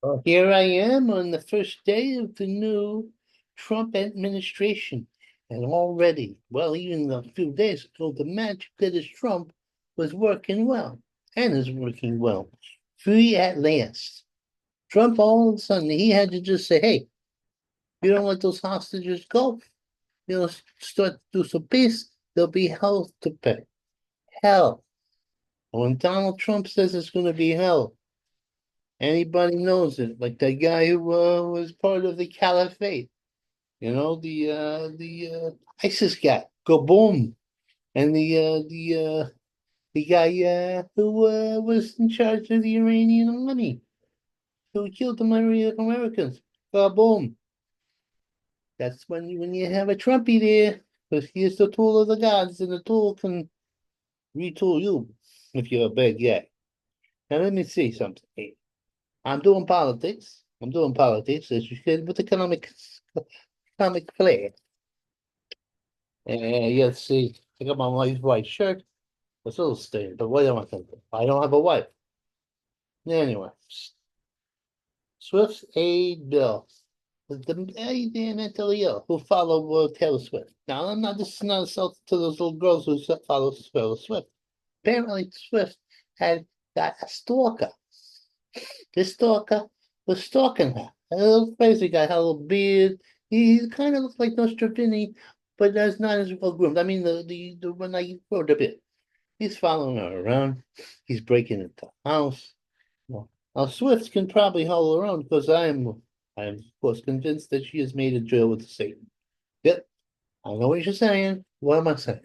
Well, here I am on the first day of the new Trump administration. And already, well, even a few days ago, the magic that is Trump was working well and is working well. Free at last. Trump, all of a sudden, he had to just say, hey, you don't let those hostages go. Start to do some peace. There'll be hell to pay. Hell. When Donald Trump says it's going to be hell, anybody knows it. Like that guy who was part of the caliphate, the ISIS guy, go boom, and the guy who was in charge of the Iranian army, who killed the Americans, go boom. That's when you have a Trumpy there, because he is the tool of the gods, and the tool can retool you if you're a bad guy. Now let me see something. I'm doing politics. I'm doing politics, as you said, with economic play. Let's see. I got my wife's white shirt. It's a little stained, but what am I thinking? I don't have a wife. Anyway, Swift's aid bill. The aid mentally ill who follow Taylor Swift. Now, I'm not. This is not assault to those little girls who follow Taylor Swift. Apparently, Swift had got a stalker. This stalker was stalking her. A little crazy guy, had a little beard. He kind of looks like Nostradini, but that's not as well groomed. I mean, the when I wrote a bit, he's following her around. He's breaking into the house. Well, now Swift can probably haul her around because I am of course convinced that she has made a deal with Satan. Yep, I know what you're saying. What am I saying?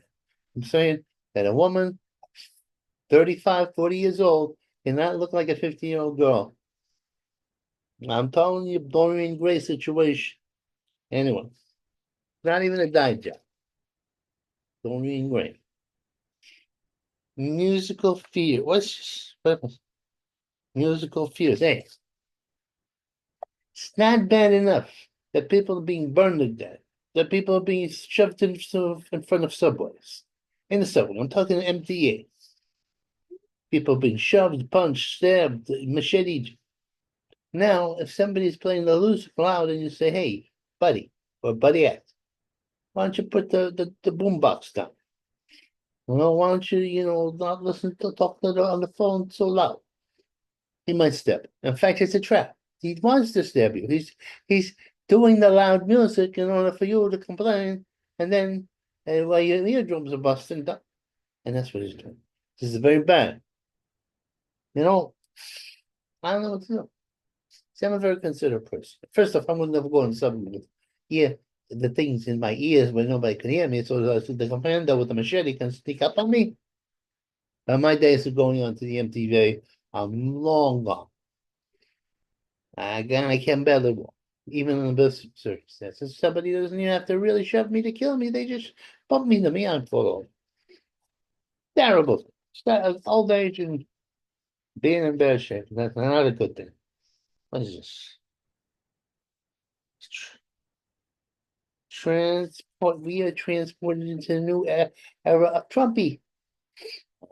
I'm saying that a woman, 35, 40 years old, cannot look like a 15-year-old girl. I'm telling you, Dorian Gray situation. Anyway, not even a dye job. Dorian Gray. Musical fear. What? Musical fears? Hey, it's not bad enough that people are being burned to death, that people are being shoved in front of subways. In the subway, I'm talking MTA. People being shoved, punched, stabbed, macheted. Now, if somebody's playing the loose loud and you say, hey, buddy, or buddy act, why don't you put the boombox down? Well, why don't you, not listen to talk to on the phone so loud? He might step. In fact, it's a trap. He wants to stab you. He's doing the loud music in order for you to complain, and then while your eardrums are busting, and that's what he's doing. This is very bad. You know, I don't know what to do. See, I'm a very considerate person. First off, I would never go on something with the things in my ears where nobody can hear me, so the commander with the machete can sneak up on me. My days of going onto the MTV are long gone. Again, I can't bear the war, even in the best circumstances. Somebody doesn't even have to really shove me to kill me. They just bump me to me on photo. Terrible. Old age and being in bad shape. That's not a good thing. What is this? We are transported into a new era of Trumpy.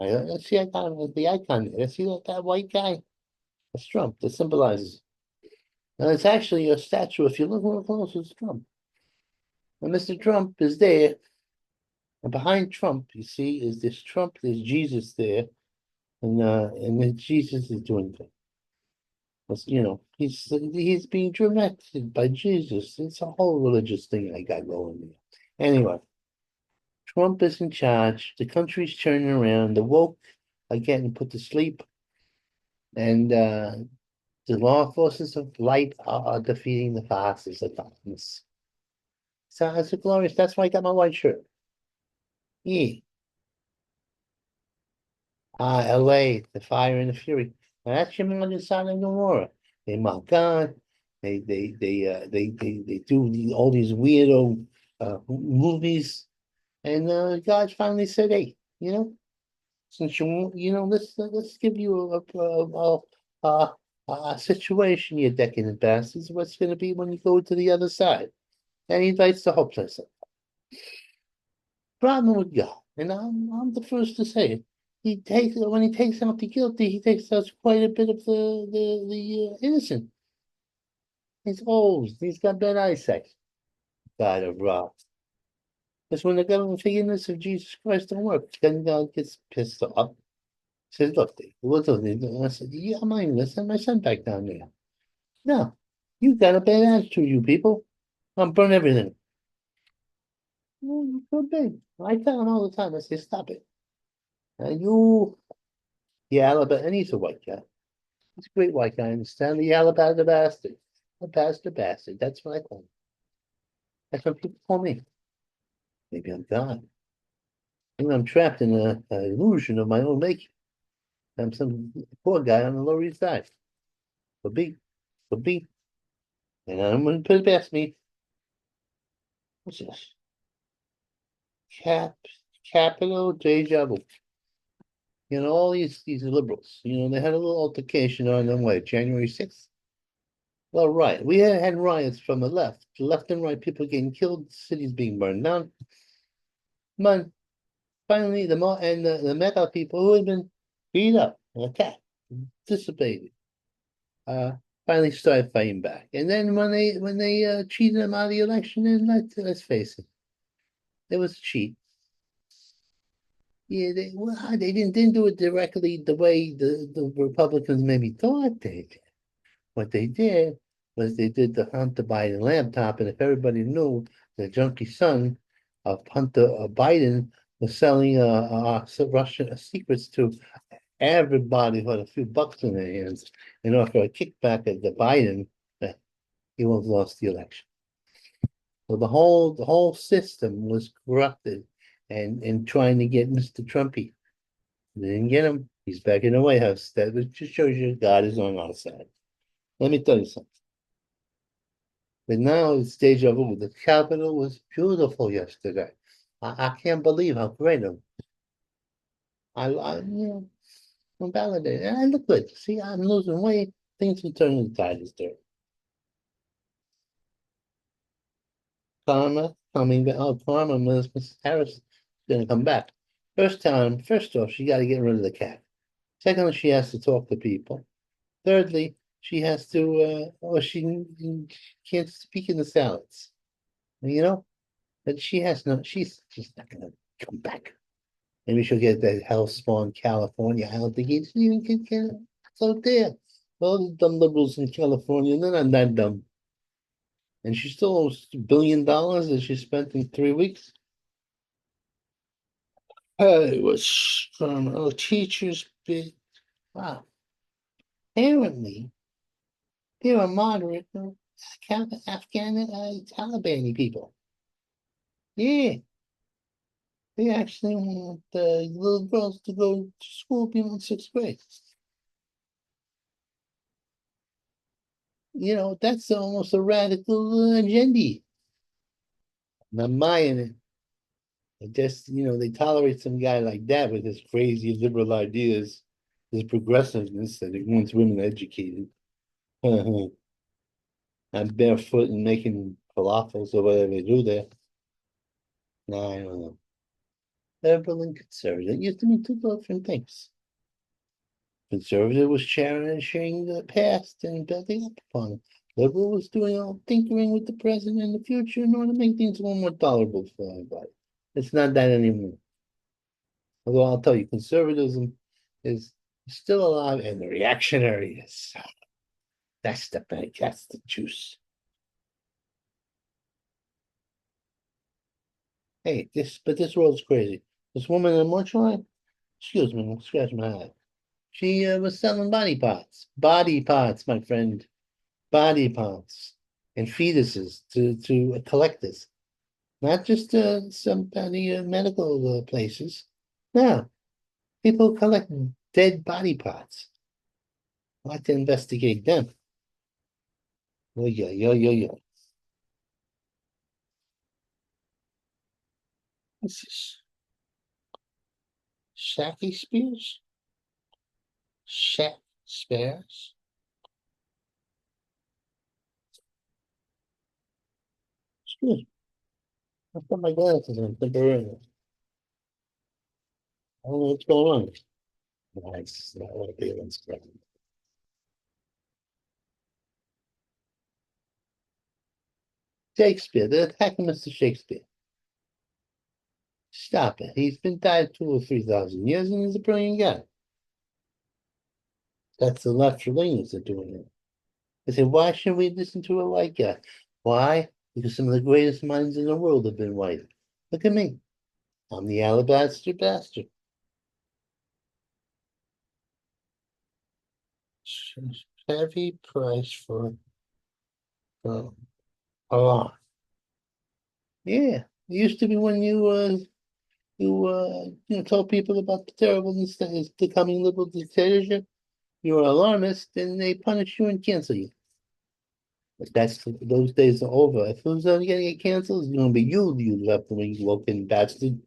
Let's see, I got the icon there. Let's see that white guy. That's Trump. That symbolizes. Now, it's actually a statue. If you look real close, it's Trump. And Mr. Trump is there. And behind Trump, you see, is this Trump, there's Jesus there. And then Jesus is doing things. He's being directed by Jesus. It's a whole religious thing I got going there. Anyway, Trump is in charge. The country's turning around. The woke are getting put to sleep. And the law forces of light are defeating the forces of darkness. So it's a glorious. That's why I got my white shirt. Yeah. LA, the fire and the fury. Now that's your modern Sodom and Gomorrah. They mock God. They do all these weirdo movies, and God finally said, "Hey, since let's give you a, a situation, you decadent bastards. What's going to be when you go to the other side?" And he invites the hopeless. Problem with God, and I'm the first to say it. When he takes out the guilty, he takes out quite a bit of the innocent. He's old. He's got bad eyesight. God of rot. Because when the government forgiveness of Jesus Christ don't work, then God gets pissed off. Says, look, what do they do? I said, yeah, I'm not even gonna send my son back down there. No, you got a bad attitude, you people. I'll burn everything. Well, could be. I tell him all the time, I say, stop it. And you, yeah, Alabama, and he's a white guy. He's a great white guy, I understand. The Alabama bastard. A bastard. That's what I call him. That's what people call me. Maybe I'm God. Maybe I'm trapped in a illusion of my own making. I'm some poor guy on the Lower East Side. Could be. Could be. And I'm going to put it past me. What's this? Cap, capital deja vu. All these liberals, they had a little altercation on them, what, January 6th? Well, right. We had riots from the left and right, people getting killed, cities being burned down. Man, finally, the mega people who had been beat up, attacked, dissipated, uh, finally started fighting back. And then when they cheated them out of the election, and let's face it, it was a cheat. Yeah, they didn't do it directly the way the Republicans maybe thought they did. What they did was they did the Hunter Biden laptop, and if everybody knew the junkie son of Hunter Biden was selling Russian secrets to everybody who had a few bucks in their hands in order for a kickback at the Biden, uh, he would have lost the election. So the whole system was corrupted and trying to get Mr. Trumpy. They didn't get him. He's back in the White House. That just shows you God is on our side. Let me tell you something. But now it's deja vu. The Capitol was beautiful yesterday. I can't believe how great it was. I'm validated. And I look good. See, I'm losing weight. Things are turning the tide is there. Karma coming back. Oh, Karma, Miss Harris is gonna come back. First off, she got to get rid of the cat. Secondly, she has to talk to people. Thirdly, she has to, or she can't speak in the salads. But she's not gonna come back. Maybe she'll get that house spawn California. I don't think he's even get it's out there. All the dumb liberals in California, they're not that dumb. And she still owes $1 billion that she spent in 3 weeks. It was from teachers. Big wow. Apparently, they're a moderate Afghan Taliban people. Yeah, they actually want the little girls to go to school beyond 6th grade. That's almost a radical agenda. Not buying it. I just, they tolerate some guy like that with his crazy liberal ideas, his progressiveness that he wants women educated. I'm barefoot and making falafels or whatever they do there. No, I don't know. Liberal and conservative used to mean two different things. Conservative was sharing the past and building up upon it. Liberal was doing all tinkering with the present and the future in order to make things a little more tolerable for everybody. It's not that anymore. Although I'll tell you, conservatism is still alive, and the reactionary is that's the bag, that's the juice. Hey, this world's crazy. This woman in the mortuary, excuse me, scratch my head. She was selling body parts, my friend, body parts and fetuses to collectors, not just some medical places. No, people collect dead body parts. I like to investigate them. Oh yeah, yeah, yeah, yeah. What's this? Shaky Spears? Shack Spears? Excuse me. I put my glasses on temporarily. I don't know what's going on. Nice. I want to be on screen. Shakespeare. They're attacking Mr. Shakespeare. Stop it. He's been died 2 or 3 thousand years, and he's a brilliant guy. That's the left leaners are doing it. They say, why should we listen to a white guy? Why? Because some of the greatest minds in the world have been white. Look at me. I'm the alabaster bastard. Heavy price for alarm. Yeah. It used to be when you told people about the terribleness that is the coming liberal dictatorship. You're an alarmist, then they punish you and cancel you. But those days are over. If who's gonna get canceled, it's gonna be you left wing woken bastard.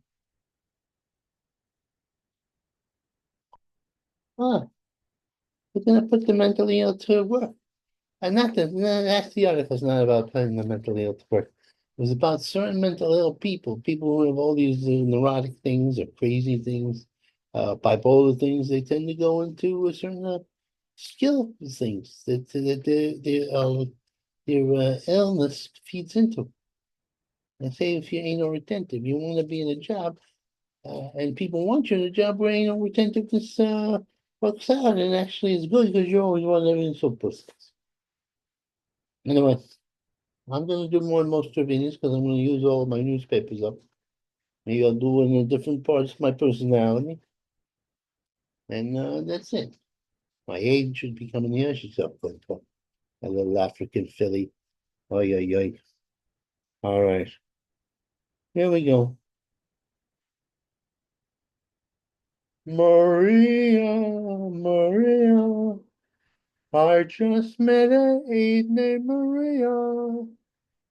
Huh. We're gonna put the mentally ill to work. And that's the article's not about putting the mentally ill to work. It was about certain mental ill people who have all these neurotic things or crazy things, bipolar things. They tend to go into a certain skill things their illness feeds into. And say if you ain't no retentive, you want to be in a job, and people want you in a job where ain't no retentiveness works out and actually is good because you always want everything so perfect. Anyway, I'm going to do more and most of these because I'm going to use all of my newspapers up. Maybe I'll do it in different parts of my personality. And that's it. My aide should be coming here. She's up good. A little African filly. Oi, oi, oi. All right. Here we go. Maria, Maria. I just met an aide named Maria.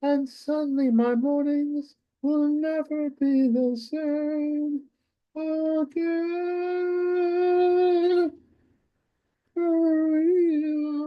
And suddenly my mornings will never be the same again.